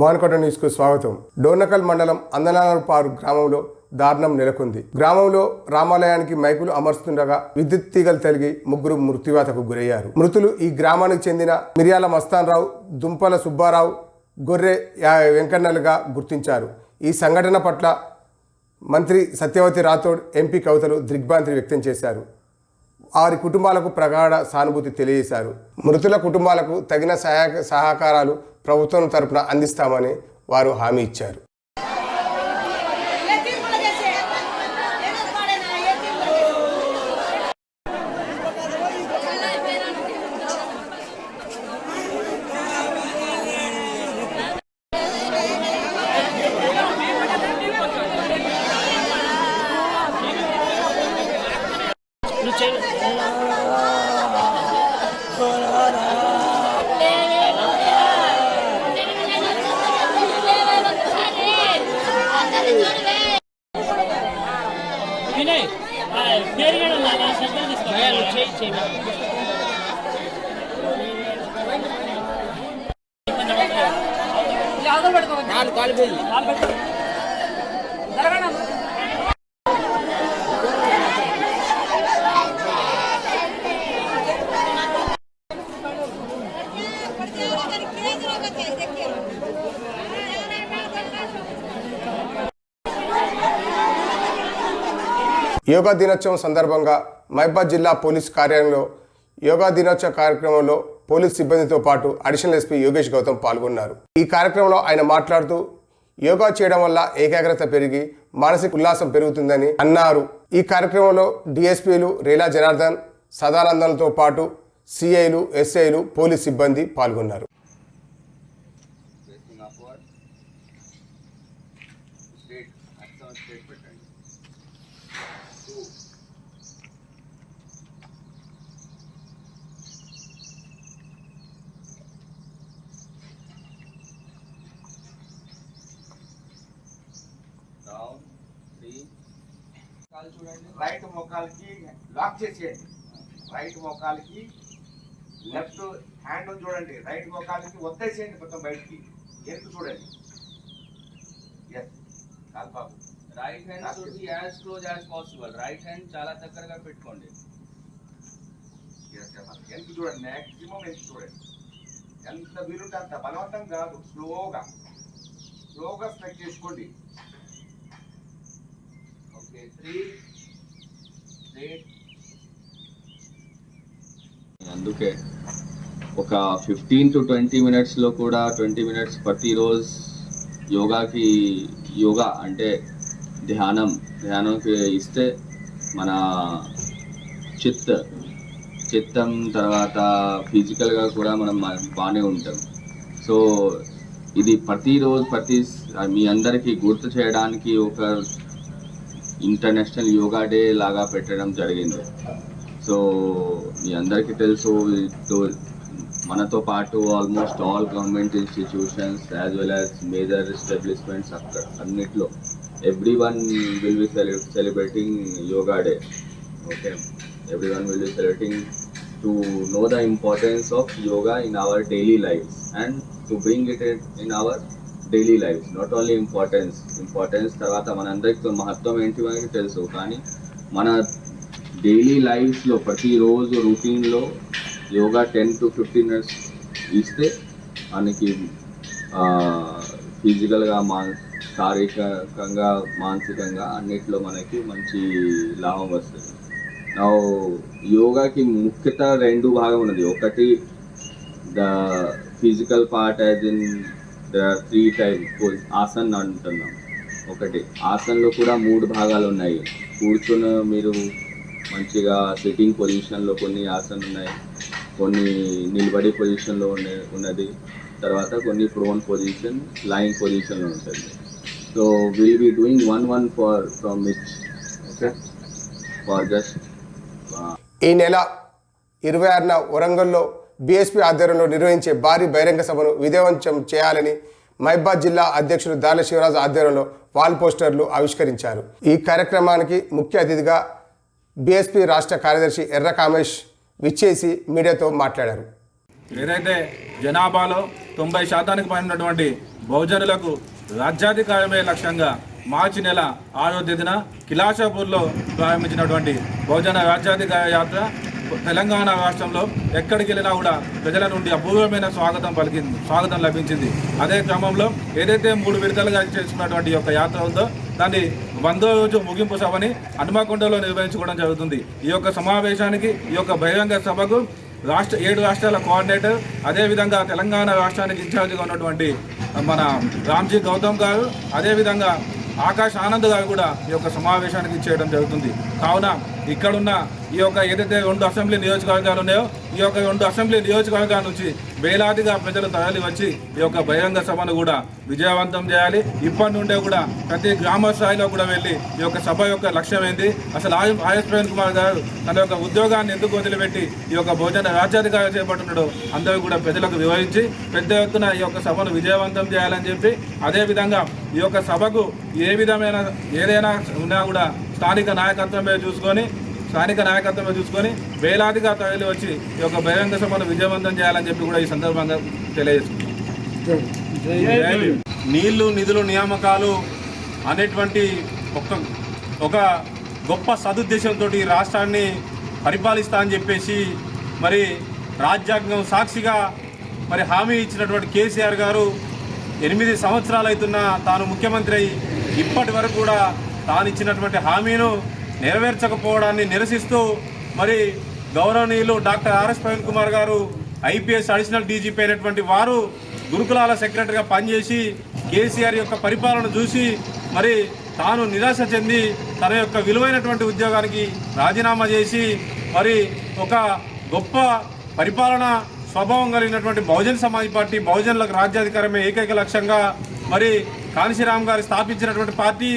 మోహన్కోట న్యూస్కు స్వాగతం. డోర్నకల్ మండలం అందనాలపాడు గ్రామంలో దారుణం నెలకొంది. గ్రామంలో రామాలయానికి మైకులు అమర్స్తుండగా విద్యుత్ తీగలు తగిలి ముగ్గురు మృత్యువాతకు గురయ్యారు. మృతులు ఈ గ్రామానికి చెందిన మిర్యాల మస్తాన్రావు, దుంపల సుబ్బారావు, గొర్రె వెంకన్నలుగా గుర్తించారు. ఈ సంఘటన పట్ల మంత్రి సత్యవతి రాథోడ్, ఎంపీ కవితలు దిగ్భ్రాంతి వ్యక్తం చేశారు. వారి కుటుంబాలకు ప్రగాఢ సానుభూతి తెలియజేశారు. మృతుల కుటుంబాలకు తగిన సహకారాలు ప్రభుత్వం తరపున అందిస్తామని వారు హామీ ఇచ్చారు. యోగా దినోత్సవం సందర్భంగా మహబూబాబాద్ జిల్లా పోలీసు కార్యాలయంలో యోగా దినోత్సవ కార్యక్రమంలో పోలీస్ సిబ్బందితో పాటు అడిషనల్ ఎస్పీ యోగేష్ గౌతమ్ పాల్గొన్నారు. ఈ కార్యక్రమంలో ఆయన మాట్లాడుతూ యోగా చేయడం వల్ల ఏకాగ్రత పెరిగి మానసిక ఉల్లాసం పెరుగుతుందని అన్నారు. ఈ కార్యక్రమంలో డిఎస్పీలు రేలా జనార్దన్, సదానందంతో పాటు సిఐలు, ఎస్ఐలు, పోలీస్ సిబ్బంది పాల్గొన్నారు. చూడండి, రైట్ మోకాలికి లాక్ చేసేయండి. రైట్ మోకాలికి లెఫ్ట్ హ్యాండ్ చూడండి, రైట్ మోకాలికి ఒత్తేసేయండి మొత్తం బయటికి. ఎందుకు చూడండి, ఎస్ కాల్బాబు. Right hand should be as close as possible. Right hand చాలా దగ్గరగా పెట్టుకోండి. ఎంత చూడండి, మ్యాక్సిమం ఎంత చూడండి, ఎంత వీలుంటే అంత. బలవంతం కాదు, స్లోగా స్ట్రెచ్ చేసుకోండి. ఓకే, 3 అందుకే ఒక 15 to 20 మినిట్స్లో కూడా 20 మినిట్స్ ప్రతిరోజు యోగా అంటే ధ్యానంకి ఇస్తే మన చిత్తం తర్వాత ఫిజికల్గా కూడా మనం బాగానే ఉంటాం. సో ఇది ప్రతిరోజు మీ అందరికీ గుర్తు చేయడానికి ఒక ఇంటర్నేషనల్ యోగా డే లాగా పెట్టడం జరిగింది. సో మీ అందరికీ తెలుసు, మనతో పాటు almost all government institutions as well as major establishments అన్నిట్లో everyone will be celebrating yoga day. Okay, everyone will be celebrating to know the importance of yoga in our daily lives and to bring it in our daily life. Not only importance తర్వాత మనందరికీ మహత్వం ఏంటి మనకి తెలుసు, కానీ మన daily లైఫ్స్లో ప్రతిరోజు రొటీన్లో yoga 10 to 15 minutes ఇస్తే మనకి ఫిజికల్గా శారీరకంగా మానసికంగా అన్నిట్లో మనకి మంచి లాభం వస్తుంది. నా యోగాకి ముఖ్యత 2 భాగం ఉన్నది. ఒకటి the physical part, as in there are 3 types ఆసన్ అంటున్నాం. ఒకటి ఆసన్లో కూడా 3 భాగాలు ఉన్నాయి. కూర్చుని మీరు మంచిగా సిట్టింగ్ పొజిషన్లో కొన్ని ఆసన్ ఉన్నాయి, కొన్ని నిలబడి పొజిషన్లో ఉన్నది, తర్వాత కొన్ని ప్రోన్ పొజిషన్, లైన్ పొజిషన్లో ఉంటుంది. So will be doing one from each. Okay, for just ఈ నెల 26న వరంగల్లో బీఎస్పీ ఆధ్వర్యంలో నిర్వహించే భారీ బహిరంగ సభను విజయవంతం చేయాలని మహబూబాబాద్ జిల్లా అధ్యక్షుడు దాల శివరాజు ఆధ్వర్యంలో వాల్ పోస్టర్లు ఆవిష్కరించారు. ఈ కార్యక్రమానికి ముఖ్య అతిథిగా బీఎస్పీ రాష్ట్ర కార్యదర్శి ఎర్ర కామేష్ విచ్చేసి మీడియాతో మాట్లాడారు. ఏదైతే జనాభాలో 90% పైన ఉన్నటువంటి బహుజనులకు రాజ్యాధికారమే లక్ష్యంగా మార్చి నెల 6వ తేదీన కిలాషాపూర్లో ప్రారంభించినటువంటి బహుజన రాజ్యాధికార యాత్ర తెలంగాణ రాష్ట్రంలో ఎక్కడికి వెళ్ళినా కూడా ప్రజల నుండి అపూర్వమైన స్వాగతం లభించింది. అదే క్రమంలో ఏదైతే 3 విడతలుగా చేస్తున్నటువంటి యొక్క యాత్ర ఉందో దాన్ని 100వ రోజు ముగింపు సభని హనుమకొండలో నిర్వహించుకోవడం జరుగుతుంది. ఈ యొక్క సమావేశానికి ఈ యొక్క బహిరంగ సభకు 7 రాష్ట్రాల కోఆర్డినేటర్, అదేవిధంగా తెలంగాణ రాష్ట్రానికి ఇన్ఛార్జిగా ఉన్నటువంటి మన రామ్జీ గౌతమ్ గారు, అదేవిధంగా ఆకాష్ ఆనంద్ గారు కూడా ఈ యొక్క సమావేశానికి చేయడం జరుగుతుంది. కావున ఇక్కడున్న ఈ యొక్క ఏదైతే 2 అసెంబ్లీ నియోజకవర్గాలు ఉన్నాయో ఈ యొక్క 2 అసెంబ్లీ నియోజకవర్గాల నుంచి వేలాదిగా ప్రజలు తరలి వచ్చి ఈ యొక్క బహిరంగ సభను కూడా విజయవంతం చేయాలి. ఇప్పటి నుండే కూడా ప్రతి గ్రామ స్థాయిలో కూడా వెళ్ళి ఈ యొక్క సభ యొక్క లక్ష్యం ఏంది, అసలు ఆర్ఎస్ ప్రవీణ్ కుమార్ గారు తన యొక్క ఉద్యోగాన్ని ఎందుకు వదిలిపెట్టి ఈ యొక్క బహుజన రాజ్యాధికారం చేపట్టున్నాడో అందరూ కూడా ప్రజలకు వివరించి పెద్ద ఎత్తున ఈ యొక్క సభను విజయవంతం చేయాలని చెప్పి, అదేవిధంగా ఈ యొక్క సభకు ఏదైనా ఉన్నా కూడా స్థానిక నాయకత్వమే చూసుకొని వేలాదిగా తరలి వచ్చి ఈ యొక్క బహిరంగ సభను విజయవంతం చేయాలని చెప్పి కూడా ఈ సందర్భంగా తెలియజేస్తున్నాం. నీళ్లు నిధులు నియామకాలు అనేటువంటి ఒక గొప్ప సదుద్దేశంతో ఈ రాష్ట్రాన్ని పరిపాలిస్తా అని చెప్పేసి మరి రాజ్యాంగం సాక్షిగా మరి హామీ ఇచ్చినటువంటి కేసీఆర్ గారు 8 సంవత్సరాలు అవుతున్నా తాను ముఖ్యమంత్రి అయి ఇప్పటి వరకు కూడా తాను ఇచ్చినటువంటి హామీను నెరవేర్చకపోవడాన్ని నిరసిస్తూ మరి గౌరవనీయులు డాక్టర్ ఆర్ఎస్ ప్రవీణ్ కుమార్ గారు ఐపీఎస్ అడిషనల్ డీజీపీ అయినటువంటి వారు గురుకులాల సెక్రటరీగా పనిచేసి కేసీఆర్ యొక్క పరిపాలన చూసి మరి తాను నిరాశ చెంది తన యొక్క విలువైనటువంటి ఉద్యోగానికి రాజీనామా చేసి మరి ఒక గొప్ప పరిపాలన స్వభావం కలిగినటువంటి బహుజన్ సమాజ్ పార్టీ, బహుజనులకు రాజ్యాధికారమే ఏకైక లక్ష్యంగా మరి కాంశీరామ్ గారు స్థాపించినటువంటి పార్టీ,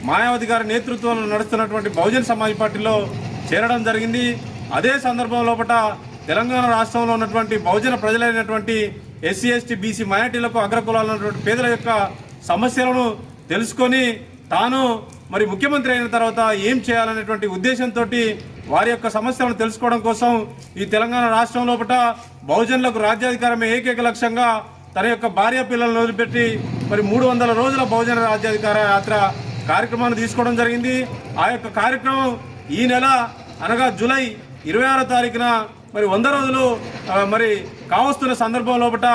మాయావతి గారి నేతృత్వంలో నడుస్తున్నటువంటి బహుజన్ సమాజ్ పార్టీలో చేరడం జరిగింది. అదే సందర్భం లోపల తెలంగాణ రాష్ట్రంలో ఉన్నటువంటి బహుజన ప్రజలైనటువంటి ఎస్సీ ఎస్టీ బీసీ మైనార్టీలకు అగ్రకులాలు ఉన్నటువంటి పేదల యొక్క సమస్యలను తెలుసుకొని తాను మరి ముఖ్యమంత్రి అయిన తర్వాత ఏం చేయాలనేటువంటి ఉద్దేశంతో వారి యొక్క సమస్యలను తెలుసుకోవడం కోసం ఈ తెలంగాణ రాష్ట్రం లోపల బహుజనులకు రాజ్యాధికారమే ఏకైక లక్ష్యంగా తన యొక్క భార్య పిల్లలను వదిలిపెట్టి మరి 300 రోజుల బహుజన రాజ్యాధికార యాత్ర కార్యక్రమాన్ని తీసుకోవడం జరిగింది. ఆ యొక్క కార్యక్రమం ఈ నెల అనగా జూలై 26వ తారీఖున మరి 100 రోజులు మరి కావస్తున్న సందర్భం లోపల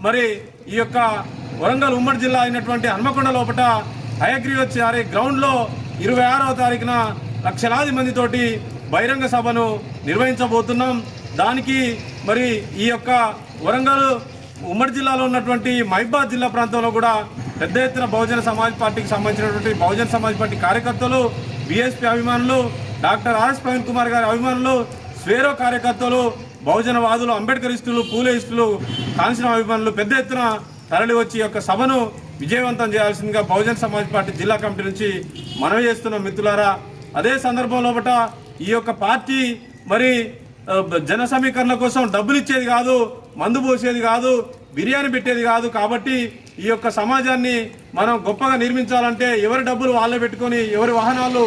మరి ఈ యొక్క వరంగల్ ఉమ్మడి జిల్లా అయినటువంటి హన్మకొండ లోపల హయగ్రీవచారి గ్రౌండ్లో 26వ తారీఖున లక్షలాది మందితోటి బహిరంగ సభను నిర్వహించబోతున్నాం. దానికి మరి ఈ యొక్క వరంగల్ ఉమ్మడి జిల్లాలో ఉన్నటువంటి మహిబాద్ జిల్లా ప్రాంతంలో కూడా పెద్ద ఎత్తున బహుజన సమాజ్ పార్టీకి సంబంధించినటువంటి బహుజన సమాజ్ పార్టీ కార్యకర్తలు, బీఎస్పీ అభిమానులు, డాక్టర్ ఆర్ఎస్ ప్రవీణ్ కుమార్ గారి అభిమానులు, స్వేరో కార్యకర్తలు, బహుజనవాదులు, అంబేద్కరిస్టులు, పూలేయిస్టులు, కాంశీరామ్ అభిమానులు పెద్ద ఎత్తున తరలి వచ్చి యొక్క సభను విజయవంతం చేయాల్సిందిగా బహుజన సమాజ్ పార్టీ జిల్లా కమిటీ నుంచి మనవి చేస్తున్న మిత్రులారా. అదే సందర్భం లోపల ఈ యొక్క పార్టీ మరి జన సమీకరణ కోసం డబ్బులు ఇచ్చేది కాదు, మందు పోసేది కాదు, బిర్యానీ పెట్టేది కాదు. కాబట్టి ఈ యొక్క సమాజాన్ని మనం గొప్పగా నిర్మించాలంటే ఎవరి డబ్బులు వాళ్ళే పెట్టుకొని, ఎవరి వాహనాలు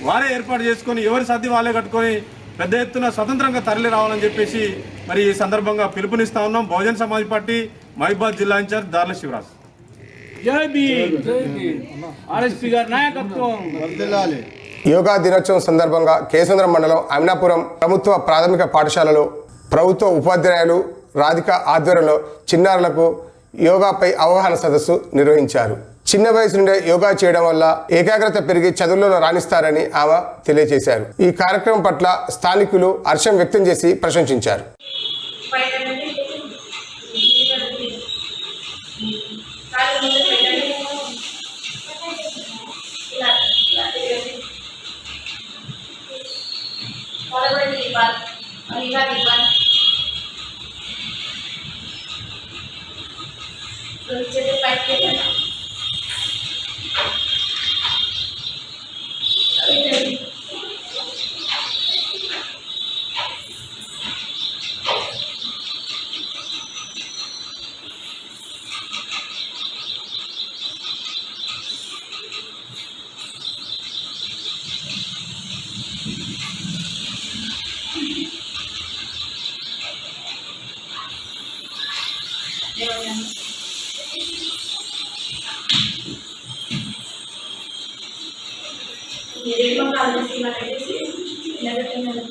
వారే ఏర్పాటు చేసుకొని, ఎవరి సర్ది వాళ్ళే కట్టుకొని పెద్ద ఎత్తున స్వతంత్రంగా తరలి రావాలని చెప్పేసి మరి ఈ సందర్భంగా పిలుపునిస్తా ఉన్నాం. బహుజన సమాజ్ పార్టీ మహిబాద్ జిల్లా ఇన్ఛార్జ్ దార్ల శివరాజ్. యోగా దినోత్సవం సందర్భంగా కేసంద్రం మండలం అమినాపురం ప్రభుత్వ ప్రాథమిక పాఠశాలలో ప్రభుత్వ ఉపాధ్యాయులు రాధిక ఆధ్వర్యంలో చిన్నారులకు యోగాపై అవగాహన సదస్సు నిర్వహించారు. చిన్న వయసు నుండే యోగా చేయడం వల్ల ఏకాగ్రత పెరిగి చదువులలో రాణిస్తారని ఆమె తెలియజేశారు. ఈ కార్యక్రమం పట్ల స్థానికులు హర్షం వ్యక్తం చేసి ప్రశంసించారు. మీరేమో కాల్ చేస్తున్నట్టయితే నిలబెట్టినారు.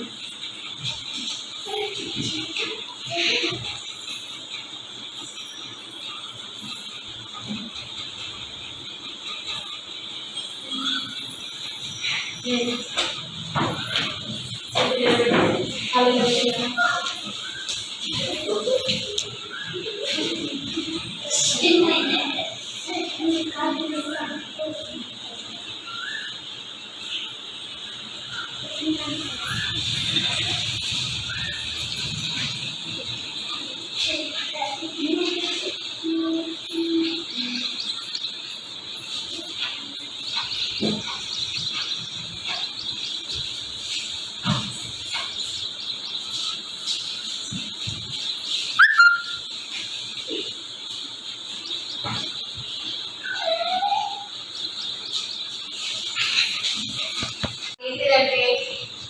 ఏంటిదంటే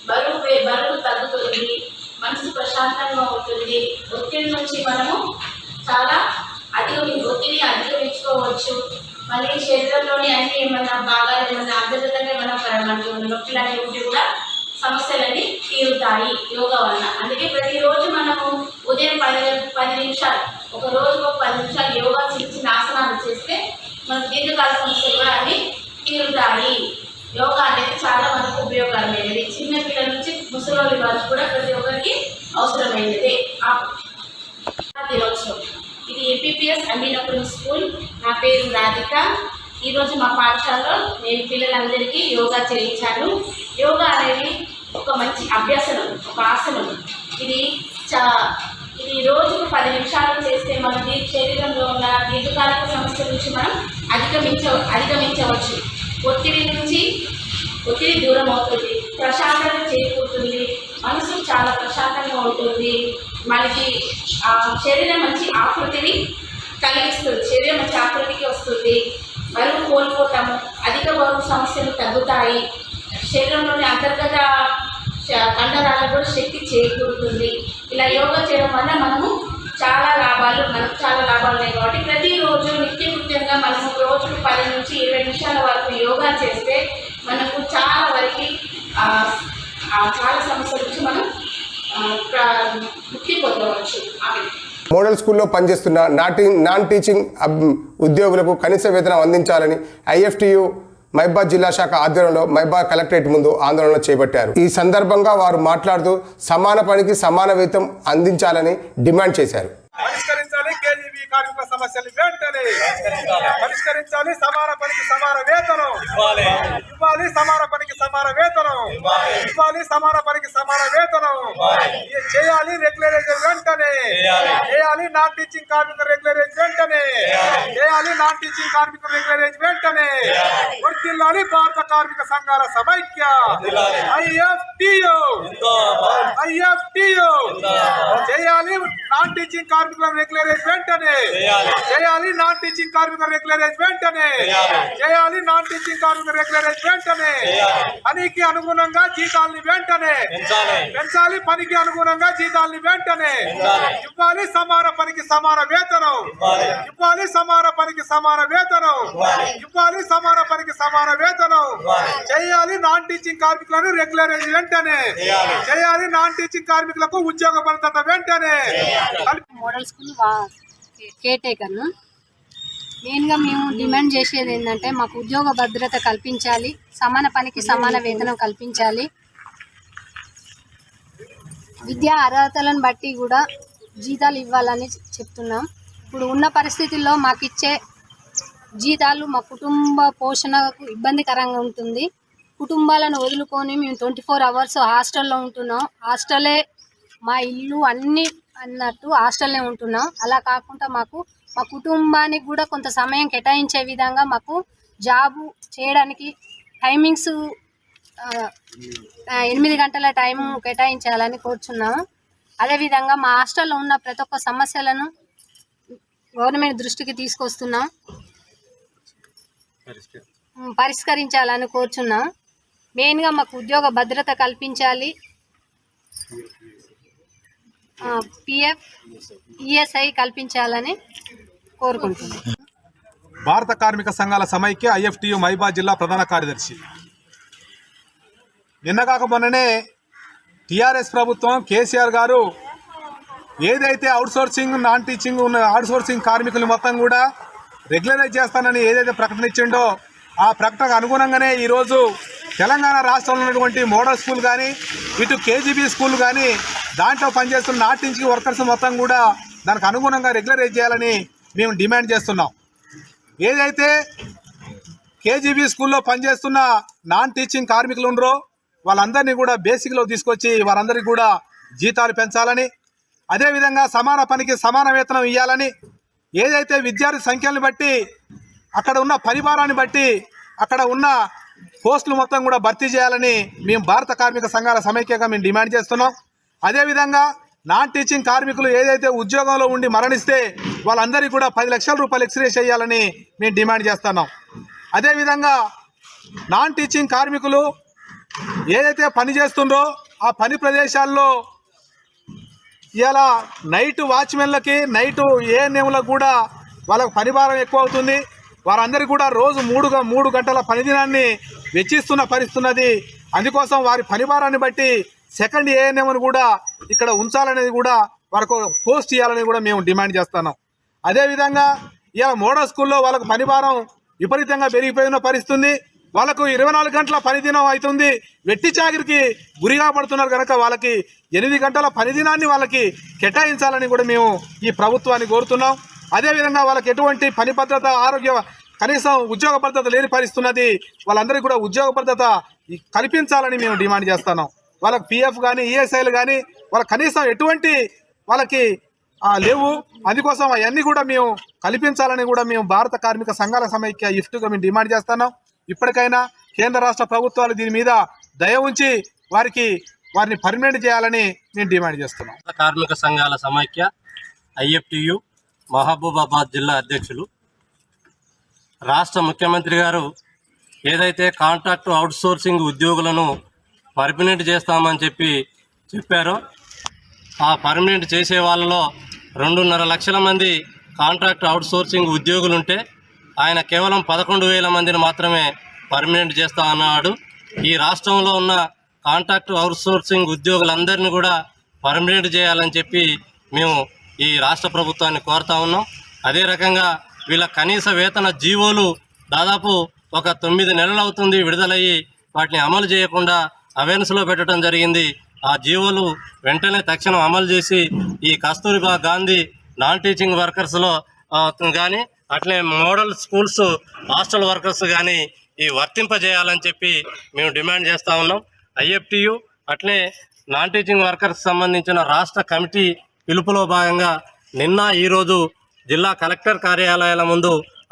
బరువు తగ్గుతుంది, మనసు ప్రశాంతంగా ఉంటుంది. ఒత్తిడి నుంచి మనము చాలా ఒత్తిడిని అధిగమించుకోవచ్చు. మళ్ళీ శరీరంలోని అన్ని ఏమైనా భాగాలు ఏమైనా అంతర్గతంగా మనకు నొప్పులు అనేవి ఉంటే కూడా సమస్యలన్నీ తీరుతాయి యోగా వలన. అందుకే ప్రతిరోజు మనము ఉదయం 10 నిమిషాలు, ఒక రోజు 10 నిమిషాలు యోగా చిన్న ఆసనాలు చేస్తే మనకు దీర్ఘకాల సమస్యలు కూడా అన్ని తీరుతాయి. యోగా అనేది చాలా మనకు ఉపయోగకరమైనది. చిన్నపిల్లల నుంచి ముసలి వారికి కూడా ప్రతి ఒక్కరికి అవసరమైనది. దినోత్సవం ఇది ఎంపీపీఎస్ అమీనపురం స్కూల్. నా పేరు రాధిక. ఈరోజు మా పాఠశాలలో నేను పిల్లలందరికీ యోగా చేయించాను. యోగా అనేది ఒక మంచి అభ్యాసనం, ఒక ఆసనం. ఇది రోజుకు 10 నిమిషాలు చేస్తే మన శరీరంలో ఉన్న దీర్ఘకాలిక సమస్యల నుంచి మనం అధిగమించవచ్చు. ఒత్తిడి దూరం అవుతుంది, ప్రశాంతత చేకూరుతుంది, మనసు చాలా ప్రశాంతంగా ఉంటుంది. మనకి శరీరం మంచి ఆకృతిని కలిగిస్తుంది, శరీరం మంచి ఆకృతికి వస్తుంది. బరువు కోల్పోతాము, అధిక బరువు సమస్యలు తగ్గుతాయి. శరీరంలోని అంతర్గత కండరాలకు కూడా శక్తి చేకూరుతుంది. ఇలా యోగా చేయడం వల్ల మనకు చాలా లాభాలు ఉన్నాయి. కాబట్టి ప్రతిరోజు నిత్యకృత్యంగా మనము రోజుకు 10 నుంచి 20 నిమిషాల వరకు యోగా చేస్తే మనకు చాలా వరకు చాలా సమస్యల నుంచి మనం ముక్తి పొందవచ్చు. మోడల్ స్కూల్లో పనిచేస్తున్న నాన్ టీచింగ్ ఉద్యోగులకు కనీస వేతనం అందించాలని ఐఎఫ్టియు మైబాద్ జిల్లా శాఖ ఆధ్వర్యంలో మైబాద్ కలెక్టరేట్ ముందు ఆందోళన చేపట్టారు. ఈ సందర్భంగా వారు మాట్లాడుతూ సమాన పనికి సమాన వేతనం అందించాలని డిమాండ్ చేశారు. పరిష్కరించాలి కేజీబీ కార్మికుల సమస్యలు వెంటనే పరిష్కరించాలి. సమాన పనికి సమాన వేతనం ఇవ్వాలి. సమాన పనికి సమాన వేతనం ఇవ్వాలి. సమాన పనికి సమాన వేతనం చేయాలి. రెగ్యులరైజర్ వెంటనే చేయాలి. నాన్ టీచింగ్ కార్మికుల రెగ్యులరైజ్ వెంటనే చేయాలి. నాన్ టీచింగ్ కార్మికుల రెగ్యులరైజ్ వెంటనే వర్ధిల్లాలి. భారత కార్మిక సంఘాల సమైక్య ఐఎఫ్టియు చేయాలి. నాన్ టీచింగ్ కార్మికుల రెగ్యులరైజ్ వెంటనే చేయాలి. నాన్ టీచింగ్ కార్మికుల రెగ్యులరైజ్ వెంటనే చేయాలి. నాన్ టీచింగ్ కార్మికుల రెగ్యులరైజ్ వెంటనే పనికి అనుగుణంగా జీతాల్ని వెంటనే పెంచాలి. పనికి అనుగుణంగా జీతాల్ని వెంటనే ఇవ్వాలి. సమాన పనికి సమాన వేతనం ఇవ్వాలి. సమాన పనికి సమాన వేతనం ఇవ్వాలి. సమాన పనికి సమాన వేతనం చేయాలి. నాన్ టీచింగ్ కార్మికులను రెగ్యులరైజ్ వెంటనే చేయాలి. నాన్ టీచింగ్ కార్మికులకు ఉద్యోగ భద్రత వెంటనే. మోడల్ స్కూల్ కేర్ టేకర్ను. మెయిన్గా మేము డిమాండ్ చేసేది ఏంటంటే మాకు ఉద్యోగ భద్రత కల్పించాలి, సమాన పనికి సమాన వేతనం కల్పించాలి. విద్యా అర్హతలను బట్టి కూడా జీతాలు ఇవ్వాలని చెప్తున్నాం. ఇప్పుడు ఉన్న పరిస్థితుల్లో మాకు ఇచ్చే జీతాలు మా కుటుంబ పోషణకు ఇబ్బందికరంగా ఉంటుంది. కుటుంబాలను వదులుకొని మేము 24 అవర్స్ హాస్టల్లో ఉంటున్నాం. హాస్టలే మా ఇల్లు అన్నీ అన్నట్టు హాస్టల్నే ఉంటున్నాం. అలా కాకుండా మాకు మా కుటుంబానికి కూడా కొంత సమయం కేటాయించే విధంగా మాకు జాబు చేయడానికి టైమింగ్స్ 8 గంటల టైం కేటాయించాలని కోరుచున్నాము. అదేవిధంగా మా హాస్టల్లో ఉన్న ప్రతి ఒక్క సమస్యలను గవర్నమెంట్ దృష్టికి తీసుకొస్తున్నాం, పరిష్కరించాలని కోరుచున్నాం. మెయిన్గా మాకు ఉద్యోగ భద్రత కల్పించాలి, పిఎఫ్ ఈఎస్ఐ కల్పించాలని కోరుకుంటున్నాం. భారత కార్మిక సంఘాల సమైక్య ఐఎఫ్టియు మైబాద్ జిల్లా ప్రధాన కార్యదర్శి. నిన్న కాక మొన్ననే టీఆర్ఎస్ ప్రభుత్వం కేసీఆర్ గారు ఏదైతే అవుట్సోర్సింగ్ నాన్ టీచింగ్ ఉన్న అవుట్సోర్సింగ్ కార్మికులు మొత్తం కూడా రెగ్యులరైజ్ చేస్తానని ఏదైతే ప్రకటన ఇచ్చిండో ఆ ప్రకటనకు అనుగుణంగానే ఈరోజు తెలంగాణ రాష్ట్రంలో ఉన్నటువంటి మోడల్ స్కూల్ కానీ ఇటు కేజీబీ స్కూల్ కానీ దాంట్లో పనిచేస్తున్న నాన్ టీచింగ్ వర్కర్స్ మొత్తం కూడా దానికి అనుగుణంగా రెగ్యులరైజ్ చేయాలని మేము డిమాండ్ చేస్తున్నాం. ఏదైతే కేజీబీ స్కూల్లో పనిచేస్తున్న నాన్ టీచింగ్ కార్మికులు ఉన్నారో వాళ్ళందరినీ కూడా బేసిక్లో తీసుకొచ్చి వారందరికీ కూడా జీతాలు పెంచాలని, అదేవిధంగా సమాన పనికి సమాన వేతనం ఇవ్వాలని, ఏదైతే విద్యార్థి సంఖ్యలను బట్టి అక్కడ ఉన్న పరివారాన్ని బట్టి అక్కడ ఉన్న పోస్టులు మొత్తం కూడా భర్తీ చేయాలని మేము భారత కార్మిక సంఘాల సమైక్యంగా మేము డిమాండ్ చేస్తున్నాం. అదేవిధంగా నాన్ టీచింగ్ కార్మికులు ఏదైతే ఉద్యోగంలో ఉండి మరణిస్తే వాళ్ళందరికీ కూడా 10 లక్షల రూపాయలు ఎక్స్గ్రేస్ చేయాలని మేము డిమాండ్ చేస్తున్నాం. అదేవిధంగా నాన్ టీచింగ్ కార్మికులు ఏదైతే పని చేస్తుండ్రో ఆ పని ప్రదేశాల్లో ఇలా నైట్ వాచ్మెన్లకి నైట్ ఏఎన్ఎంలకు కూడా వాళ్ళకు పని భారం ఎక్కువ అవుతుంది. వారందరికీ కూడా రోజు 3 గంటల పని దినాన్ని వెచ్చిస్తున్న పరిస్థితున్నది. అందుకోసం వారి పని భారాన్ని బట్టి సెకండ్ ఏఎన్ఎంను కూడా ఇక్కడ ఉంచాలనేది కూడా వారికి పోస్ట్ చేయాలని కూడా మేము డిమాండ్ చేస్తున్నాం. అదేవిధంగా ఇలా మోడల్ స్కూల్లో వాళ్ళకు పని భారం విపరీతంగా పెరిగిపోయిన పరిస్థితుంది. వాళ్ళకు 24 గంటల పనిదినం అవుతుంది. వెట్టి చాకిరికి గురిగా పడుతున్నారు కనుక వాళ్ళకి 8 గంటల పనిదినాన్ని వాళ్ళకి కేటాయించాలని కూడా మేము ఈ ప్రభుత్వాన్ని కోరుతున్నాం. అదేవిధంగా వాళ్ళకి ఎటువంటి పని భద్రత, ఆరోగ్య, కనీసం ఉద్యోగ భద్రత లేని పరిస్థితున్నది. వాళ్ళందరికీ కూడా ఉద్యోగ భద్రత కల్పించాలని మేము డిమాండ్ చేస్తున్నాం. వాళ్ళకి పిఎఫ్ కానీ ఈఎస్ఐలు కానీ వాళ్ళకి కనీసం ఎటువంటి వాళ్ళకి లేవు. అందుకోసం అవన్నీ కూడా మేము కల్పించాలని కూడా మేము భారత కార్మిక సంఘాల సమైక్య ఇఫ్ట్గా మేము డిమాండ్ చేస్తున్నాం. ఇప్పటికైనా కేంద్ర రాష్ట్ర ప్రభుత్వాలు దీని మీద దయ ఉంచి వారిని పర్మనెంట్ చేయాలని మేము డిమాండ్ చేస్తున్నాం. కార్మిక సంఘాల సమైక్య ఐఎఫ్టియు మహబూబాబాద్ జిల్లా అధ్యక్షులు. రాష్ట్ర ముఖ్యమంత్రి గారు ఏదైతే కాంట్రాక్టు అవుట్సోర్సింగ్ ఉద్యోగులను పర్మనెంట్ చేస్తామని చెప్పారో ఆ పర్మనెంట్ చేసే వాళ్ళలో 2.5 లక్షల మంది కాంట్రాక్ట్ అవుట్సోర్సింగ్ ఉద్యోగులుంటే ఆయన కేవలం 11,000 మందిని మాత్రమే పర్మనెంట్ చేస్తా అన్నాడు. ఈ రాష్ట్రంలో ఉన్న కాంట్రాక్ట్ అవుట్సోర్సింగ్ ఉద్యోగులందరినీ కూడా పర్మనెంట్ చేయాలని చెప్పి మేము ఈ రాష్ట్ర ప్రభుత్వాన్ని కోరుతా ఉన్నాం. అదే రకంగా వీళ్ళ కనీస వేతన జీవోలు దాదాపు ఒక 9 నెలలు అవుతుంది విడుదలయ్యి వాటిని అమలు చేయకుండా అవేర్నెస్లో పెట్టడం జరిగింది. ఆ జీవోలు వెంటనే తక్షణం అమలు చేసి ఈ కస్తూరిబా గాంధీ నాన్ టీచింగ్ వర్కర్స్లో కానీ అట్లే మోడల్ స్కూల్స్ హాస్టల్ వర్కర్స్ కానీ ఈ వర్తింపజేయాలని చెప్పి మేము డిమాండ్ చేస్తూ ఉన్నాం. ఐఎఫ్టియు అట్లే నాన్ టీచింగ్ వర్కర్స్ సంబంధించిన రాష్ట్ర కమిటీ పిలుపులో భాగంగా నిన్న ఈరోజు జిల్లా కలెక్టర్ కార్యాలయాల ముందు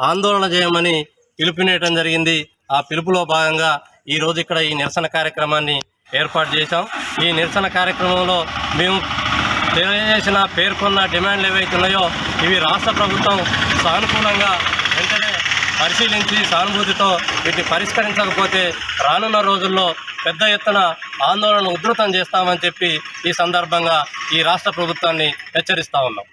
ఆందోళన చేయమని పిలుపునేయడం జరిగింది. ఆ పిలుపులో భాగంగా ఈరోజు ఇక్కడ ఈ నిరసన కార్యక్రమాన్ని ఏర్పాటు చేశాం. ఈ నిరసన కార్యక్రమంలో మేము తెలియజేసిన పేర్కొన్న డిమాండ్లు ఏవైతున్నాయో ఇవి రాష్ట్ర ప్రభుత్వం సానుకూలంగా వెంటనే పరిశీలించి సానుభూతితో వీటిని పరిష్కరించకపోతే రానున్న రోజుల్లో పెద్ద ఎత్తున ఆందోళన ఉధృతం చేస్తామని చెప్పి ఈ సందర్భంగా ఈ రాష్ట్ర ప్రభుత్వాన్ని హెచ్చరిస్తా ఉన్నాం.